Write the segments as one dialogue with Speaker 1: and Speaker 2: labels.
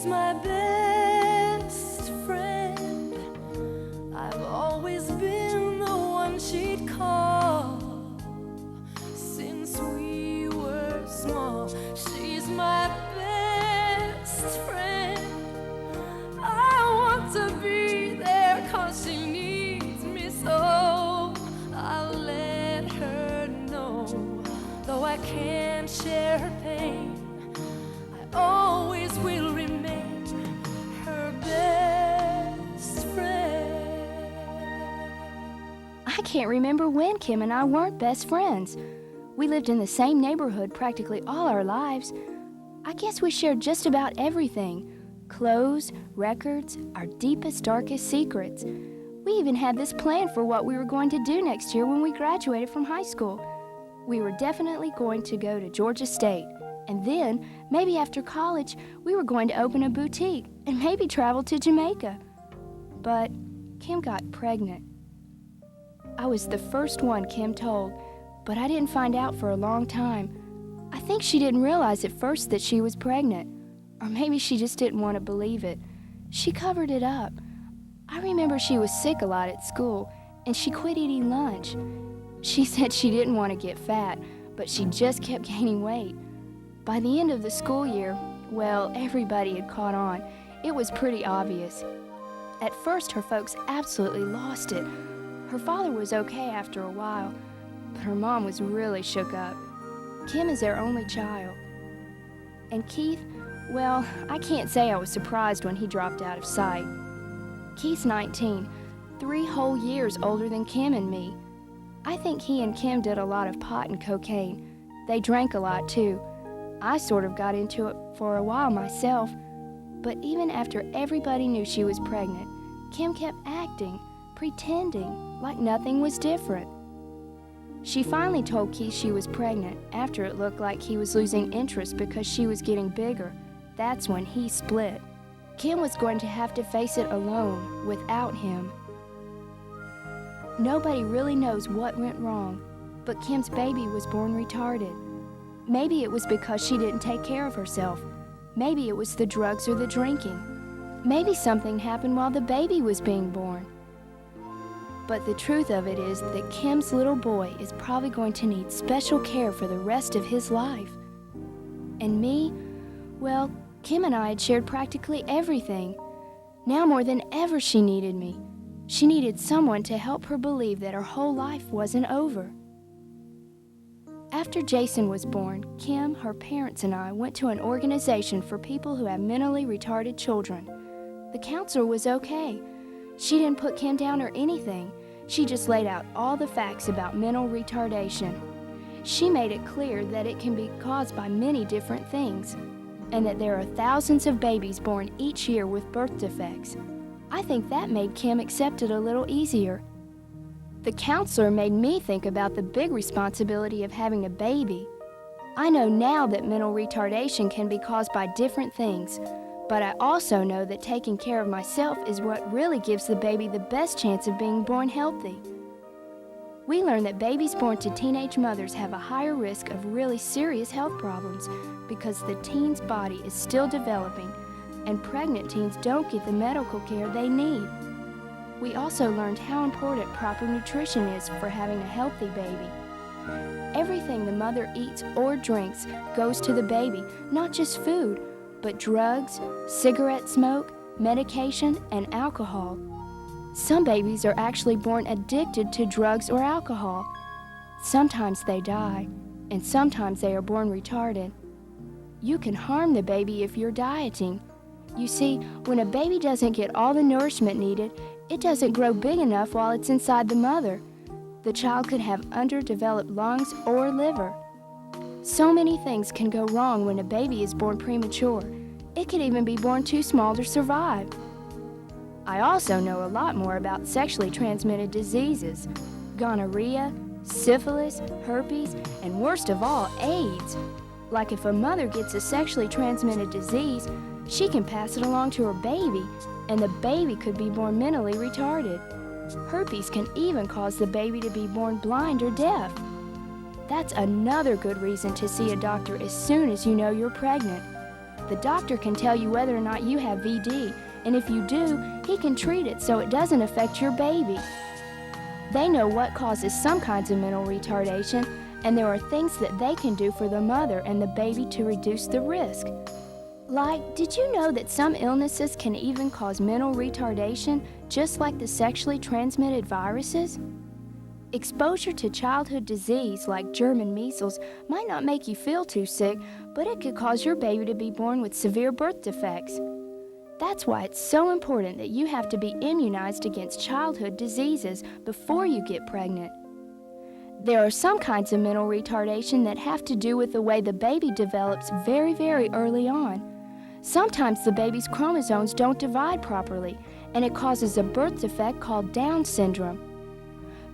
Speaker 1: my best friend. I've always been the one she'd call. Since we were small, she's my best friend. I want to be there 'cause she needs me so. I'll let her know, though I can't share her pain, I always will remain her best friend.
Speaker 2: I can't remember when Kim and I weren't best friends. We lived in the same neighborhood practically all our lives. I guess we shared just about everything. Clothes, records, our deepest, darkest secrets. We even had this plan for what we were going to do next year when we graduated from high school. We were definitely going to go to Georgia State. And then, maybe after college, we were going to open a boutique and maybe travel to Jamaica. But Kim got pregnant. I was the first one Kim told, but I didn't find out for a long time. I think she didn't realize at first that she was pregnant. Or maybe she just didn't want to believe it. She covered it up. I remember she was sick a lot at school, and she quit eating lunch. She said she didn't want to get fat, but she just kept gaining weight. By the end of the school year, well, everybody had caught on. It was pretty obvious. At first, her folks absolutely lost it. Her father was okay after a while, but her mom was really shook up. Kim is their only child. And Keith, well, I can't say I was surprised when he dropped out of sight. Keith's 19, 3 whole years older than Kim and me. I think he and Kim did a lot of pot and cocaine. They drank a lot too. I sort of got into it for a while myself. But even after everybody knew she was pregnant, Kim kept acting, pretending like nothing was different. She finally told Keith she was pregnant after it looked like he was losing interest because she was getting bigger. That's when he split. Kim was going to have to face it alone, without him. Nobody really knows what went wrong, but Kim's baby was born retarded. Maybe it was because she didn't take care of herself. Maybe it was the drugs or the drinking. Maybe something happened while the baby was being born. But the truth of it is that Kim's little boy is probably going to need special care for the rest of his life. And me, well, Kim and I had shared practically everything. Now more than ever she needed me. She needed someone to help her believe that her whole life wasn't over. After Jason was born, Kim, her parents, and I went to an organization for people who have mentally retarded children. The counselor was okay. She didn't put Kim down or anything. She just laid out all the facts about mental retardation. She made it clear that it can be caused by many different things, and that there are thousands of babies born each year with birth defects. I think that made Kim accept it a little easier. The counselor made me think about the big responsibility of having a baby. I know now that mental retardation can be caused by different things, but I also know that taking care of myself is what really gives the baby the best chance of being born healthy. We learned that babies born to teenage mothers have a higher risk of really serious health problems because the teen's body is still developing, and pregnant teens don't get the medical care they need. We also learned how important proper nutrition is for having a healthy baby. Everything the mother eats or drinks goes to the baby, not just food, but drugs, cigarette smoke, medication, and alcohol. Some babies are actually born addicted to drugs or alcohol. Sometimes they die, and sometimes they are born retarded. You can harm the baby if you're dieting. You see, when a baby doesn't get all the nourishment needed, it doesn't grow big enough while it's inside the mother. The child could have underdeveloped lungs or liver. So many things can go wrong when a baby is born premature. It could even be born too small to survive. I also know a lot more about sexually transmitted diseases: gonorrhea, syphilis, herpes, and worst of all, AIDS. Like if a mother gets a sexually transmitted disease, she can pass it along to her baby, and the baby could be born mentally retarded. Herpes can even cause the baby to be born blind or deaf. That's another good reason to see a doctor as soon as you know you're pregnant. The doctor can tell you whether or not you have VD, and if you do, he can treat it so it doesn't affect your baby. They know what causes some kinds of mental retardation, and there are things that they can do for the mother and the baby to reduce the risk. Like, did you know that some illnesses can even cause mental retardation, just like the sexually transmitted viruses? Exposure to childhood disease like German measles might not make you feel too sick, but it could cause your baby to be born with severe birth defects. That's why it's so important that you have to be immunized against childhood diseases before you get pregnant. There are some kinds of mental retardation that have to do with the way the baby develops very, very early on. Sometimes the baby's chromosomes don't divide properly, and it causes a birth defect called Down syndrome.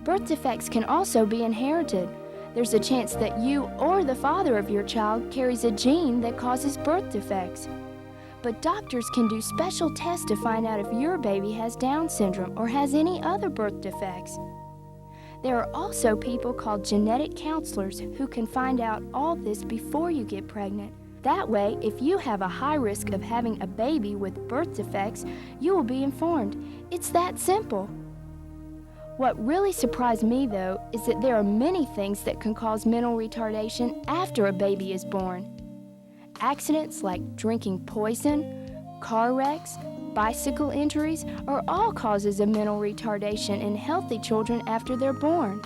Speaker 2: Birth defects can also be inherited. There's a chance that you or the father of your child carries a gene that causes birth defects. But doctors can do special tests to find out if your baby has Down syndrome or has any other birth defects. There are also people called genetic counselors who can find out all this before you get pregnant. That way, if you have a high risk of having a baby with birth defects, you will be informed. It's that simple. What really surprised me, though, is that there are many things that can cause mental retardation after a baby is born. Accidents like drinking poison, car wrecks, bicycle injuries are all causes of mental retardation in healthy children after they're born.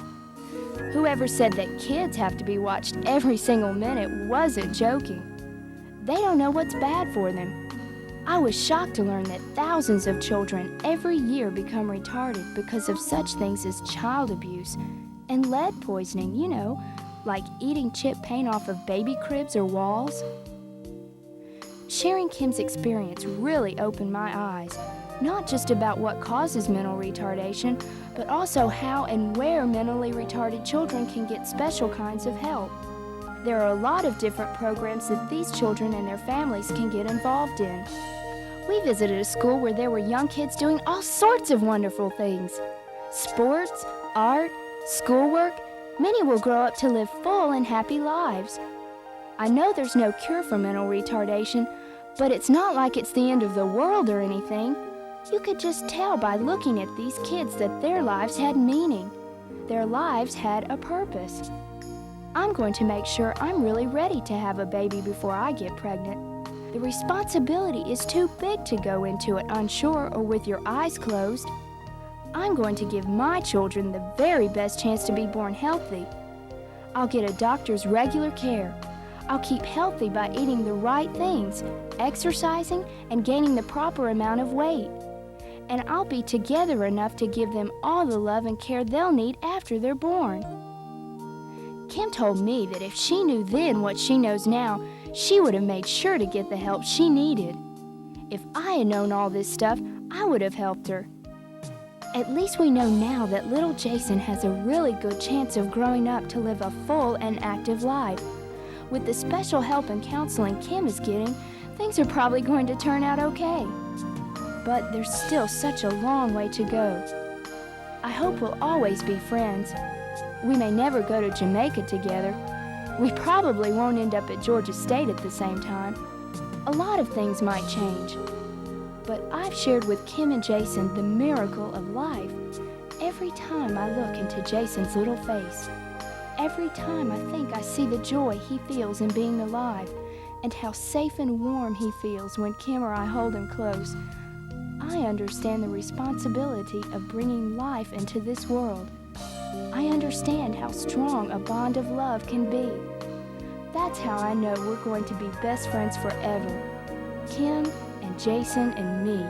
Speaker 2: Whoever said that kids have to be watched every single minute wasn't joking. They don't know what's bad for them. I was shocked to learn that thousands of children every year become retarded because of such things as child abuse and lead poisoning, like eating chip paint off of baby cribs or walls. Sharing Kim's experience really opened my eyes, not just about what causes mental retardation, but also how and where mentally retarded children can get special kinds of help. There are a lot of different programs that these children and their families can get involved in. We visited a school where there were young kids doing all sorts of wonderful things. Sports, art, schoolwork. Many will grow up to live full and happy lives. I know there's no cure for mental retardation, but it's not like it's the end of the world or anything. You could just tell by looking at these kids that their lives had meaning. Their lives had a purpose. I'm going to make sure I'm really ready to have a baby before I get pregnant. The responsibility is too big to go into it unsure or with your eyes closed. I'm going to give my children the very best chance to be born healthy. I'll get a doctor's regular care. I'll keep healthy by eating the right things, exercising, and gaining the proper amount of weight. And I'll be together enough to give them all the love and care they'll need after they're born. Kim told me that if she knew then what she knows now, she would have made sure to get the help she needed. If I had known all this stuff, I would have helped her. At least we know now that little Jason has a really good chance of growing up to live a full and active life. With the special help and counseling Kim is getting, things are probably going to turn out okay. But there's still such a long way to go. I hope we'll always be friends. We may never go to Jamaica together. We probably won't end up at Georgia State at the same time. A lot of things might change. But I've shared with Kim and Jason the miracle of life. Every time I look into Jason's little face, every time I think I see the joy he feels in being alive, and how safe and warm he feels when Kim or I hold him close, I understand the responsibility of bringing life into this world. I understand how strong a bond of love can be. That's how I know we're going to be best friends forever. Kim and Jason and me.